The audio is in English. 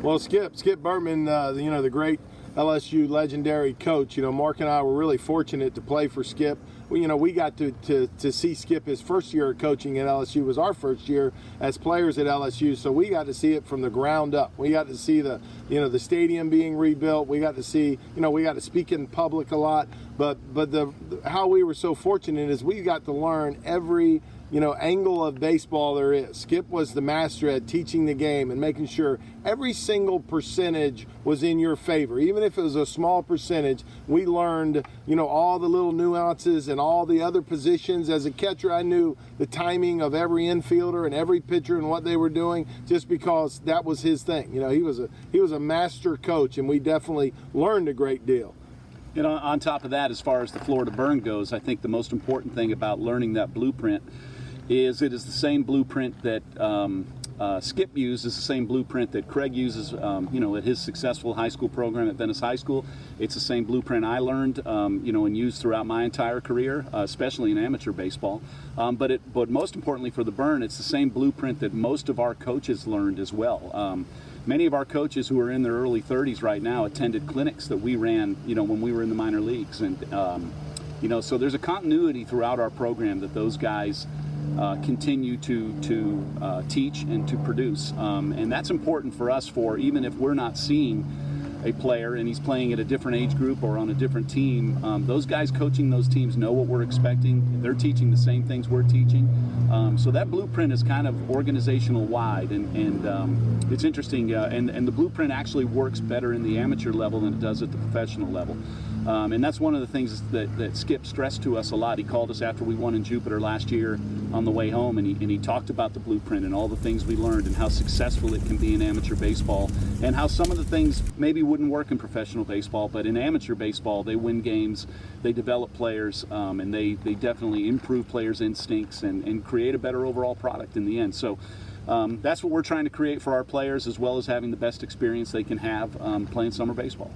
Well, Skip Bertman, the great LSU legendary coach. Mark and I were really fortunate to play for Skip. We got to see Skip. His first year of coaching at LSU was our first year as players at LSU, so we got to see it from the ground up. We got to see the stadium being rebuilt. We got to see, we got to speak in public a lot. But how we were so fortunate is we got to learn every angle of baseball there is. Skip was the master at teaching the game and making sure every single percentage was in your favor. Even if it was a small percentage, we learned, all the little nuances and all the other positions. As a catcher, I knew the timing of every infielder and every pitcher and what they were doing, just because that was his thing. He was a master coach, and we definitely learned a great deal. On top of that, as far as the Florida burn goes, I think the most important thing about learning that blueprint is it is the same blueprint that Skip uses, the same blueprint that Craig uses, at his successful high school program at Venice High School. It's the same blueprint I learned, and used throughout my entire career, especially in amateur baseball. But most importantly for the burn, it's the same blueprint that most of our coaches learned as well. Many of our coaches who are in their early 30s right now attended clinics that we ran, when we were in the minor leagues, and so there's a continuity throughout our program that those guys continue to teach and to produce, and that's important for us. For even if we're not seeing a player and he's playing at a different age group or on a different team, those guys coaching those teams know what we're expecting. They're teaching the same things we're teaching, so that blueprint is kind of organizational wide, and it's interesting, and the blueprint actually works better in the amateur level than it does at the professional level. And that's one of the things that Skip stressed to us a lot. He called us after we won in Jupiter last year on the way home, and he talked about the blueprint and all the things we learned and how successful it can be in amateur baseball, and how some of the things maybe wouldn't work in professional baseball, but in amateur baseball they win games, they develop players, and they definitely improve players' instincts and create a better overall product in the end. So that's what we're trying to create for our players, as well as having the best experience they can have playing summer baseball.